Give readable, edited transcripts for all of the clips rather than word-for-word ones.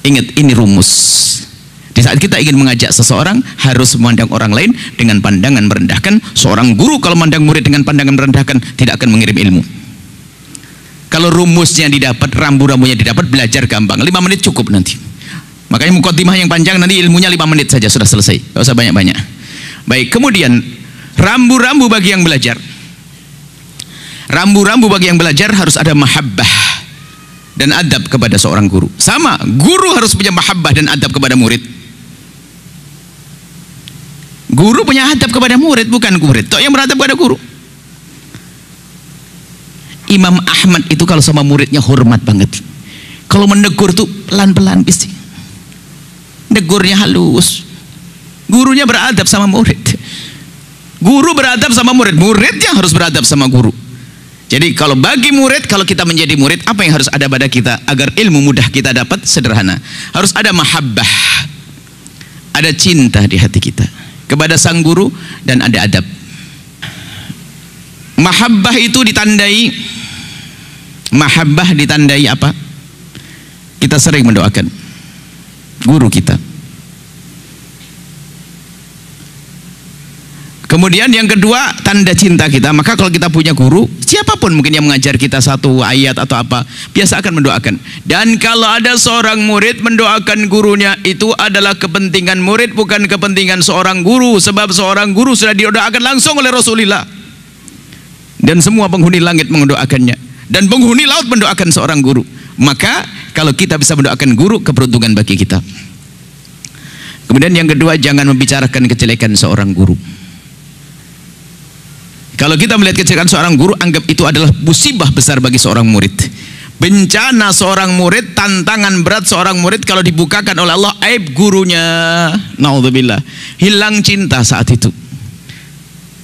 Ingat, ini rumus. Di saat kita ingin mengajak seseorang, harus memandang orang lain dengan pandangan merendahkan. Seorang guru kalau memandang murid dengan pandangan merendahkan, tidak akan mengirim ilmu. Kalau rumusnya didapat, rambu-rambunya didapat, belajar gampang. 5 menit cukup nanti. Makanya mukaddimah yang panjang, nanti ilmunya 5 menit saja sudah selesai, tidak usah banyak-banyak. Baik, kemudian rambu-rambu bagi yang belajar. Rambu-rambu bagi yang belajar harus ada mahabbah dan adab kepada seorang guru. Sama, guru harus punya mahabbah dan adab kepada murid. Guru punya adab kepada murid, bukan murid tok yang beradab kepada guru. Imam Ahmad itu kalau sama muridnya hormat banget. Kalau menegur tuh pelan-pelan bisik. Negurnya halus. Gurunya beradab sama murid. Guru beradab sama murid, muridnya harus beradab sama guru. Jadi kalau bagi murid, kalau kita menjadi murid, apa yang harus ada pada kita agar ilmu mudah kita dapat? Sederhana, harus ada mahabbah, ada cinta di hati kita kepada sang guru, dan ada adab. Mahabbah itu ditandai, mahabbah ditandai apa? Kita sering mendoakan guru kita. Kemudian yang kedua, tanda cinta kita. Maka kalau kita punya guru, siapapun mungkin yang mengajar kita satu ayat atau apa, biasa akan mendoakan. Dan kalau ada seorang murid mendoakan gurunya, itu adalah kepentingan murid, bukan kepentingan seorang guru. Sebab seorang guru sudah didoakan langsung oleh Rasulullah, dan semua penghuni langit mendoakannya, dan penghuni laut mendoakan seorang guru. Maka kalau kita bisa mendoakan guru, keberuntungan bagi kita. Kemudian yang kedua, jangan membicarakan kejelekan seorang guru. Kalau kita melihat kejelekan seorang guru, anggap itu adalah musibah besar bagi seorang murid. Bencana seorang murid, tantangan berat seorang murid kalau dibukakan oleh Allah aib gurunya. Naudzubillah. Hilang cinta saat itu.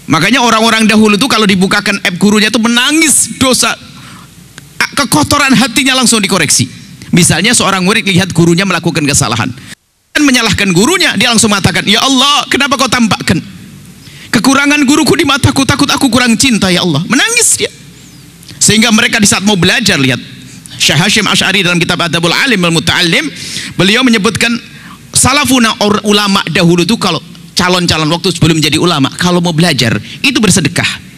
Makanya orang-orang dahulu itu kalau dibukakan aib gurunya itu menangis dosa. Kekotoran hatinya langsung dikoreksi. Misalnya seorang murid lihat gurunya melakukan kesalahan dan menyalahkan gurunya, dia langsung mengatakan, "Ya Allah, kenapa kau tampakkan kekurangan guruku di mataku, takut aku kurang cinta ya Allah." Menangis dia. Sehingga mereka di saat mau belajar, lihat Syekh Hashim Asy'ari dalam kitab Adabul Alim wal Muta'allim, beliau menyebutkan salafuna, ulama dahulu itu kalau calon-calon waktu sebelum menjadi ulama, kalau mau belajar itu bersedekah.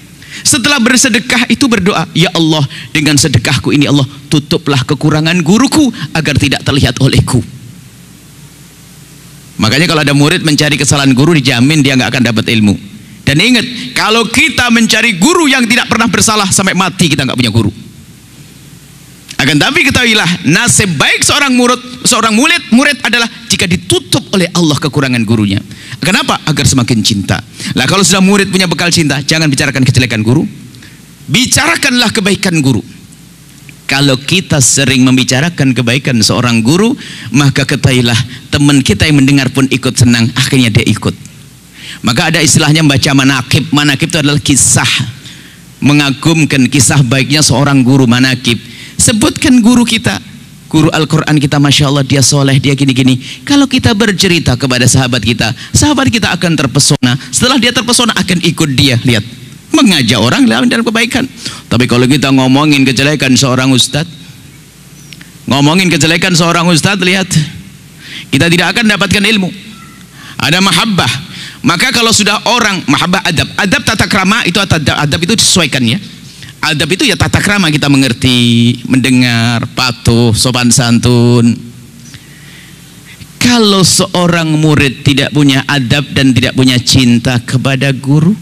Setelah bersedekah itu berdoa, "Ya Allah, dengan sedekahku ini Allah, tutuplah kekurangan guruku agar tidak terlihat olehku." Makanya kalau ada murid mencari kesalahan guru, dijamin dia nggak akan dapat ilmu. Dan ingat, kalau kita mencari guru yang tidak pernah bersalah, sampai mati kita nggak punya guru. Akan tapi ketahuilah, nasib baik seorang murid adalah jika ditutup oleh Allah kekurangan gurunya. Kenapa? Agar semakin cinta. Lah kalau sudah murid punya bekal cinta, jangan bicarakan kejelekan guru, bicarakanlah kebaikan guru. Kalau kita sering membicarakan kebaikan seorang guru, maka ketahuilah teman kita yang mendengar pun ikut senang, akhirnya dia ikut. Maka ada istilahnya membaca manakib. Manakib itu adalah kisah, mengagumkan kisah baiknya seorang guru. Manakib, sebutkan guru kita, guru Al-Quran kita, Masya Allah dia soleh, dia gini-gini. Kalau kita bercerita kepada sahabat kita akan terpesona. Setelah dia terpesona akan ikut dia. Lihat, mengajak orang dalam kebaikan. Tapi kalau kita ngomongin kejelekan seorang ustadz, lihat, kita tidak akan dapatkan ilmu. Ada mahabbah. Maka kalau sudah orang mahabbah, adab tata krama itu, adab itu disesuaikan ya. Adab itu ya tata krama, kita mengerti, mendengar, patuh, sopan santun. Kalau seorang murid tidak punya adab dan tidak punya cinta kepada guru,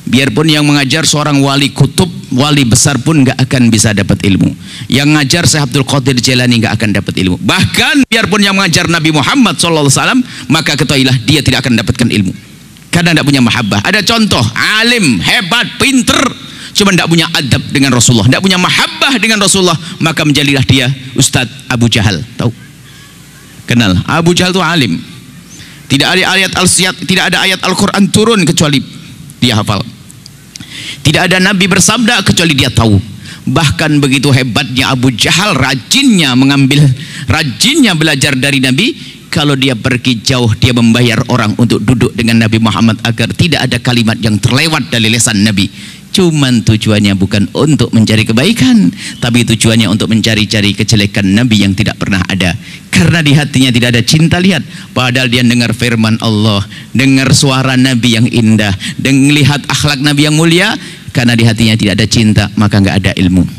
biarpun yang mengajar seorang wali kutub, wali besar pun nggak akan bisa dapat ilmu. Yang ngajar Syekh Abdul Qadir Jailani nggak akan dapat ilmu. Bahkan biarpun yang mengajar Nabi Muhammad SAW, maka ketahuilah dia tidak akan dapatkan ilmu karena tidak punya mahabbah. Ada contoh, alim, hebat, pinter, cuma tidak punya adab dengan Rasulullah, tidak punya mahabbah dengan Rasulullah, maka menjadilah dia Ustadz Abu Jahal. Tahu? Kenal? Abu Jahal itu alim. Tidak ada ayat Al-Quran turun kecuali dia hafal. Tidak ada Nabi bersabda kecuali dia tahu. Bahkan begitu hebatnya Abu Jahal, rajinnya belajar dari Nabi. Kalau dia pergi jauh, dia membayar orang untuk duduk dengan Nabi Muhammad agar tidak ada kalimat yang terlewat dari lisan Nabi. Cuman tujuannya bukan untuk mencari kebaikan, tapi tujuannya untuk mencari-cari kejelekan Nabi yang tidak pernah ada. Karena di hatinya tidak ada cinta. Lihat, padahal dia dengar firman Allah, dengar suara Nabi yang indah, dan melihat akhlak Nabi yang mulia. Karena di hatinya tidak ada cinta, maka nggak ada ilmu.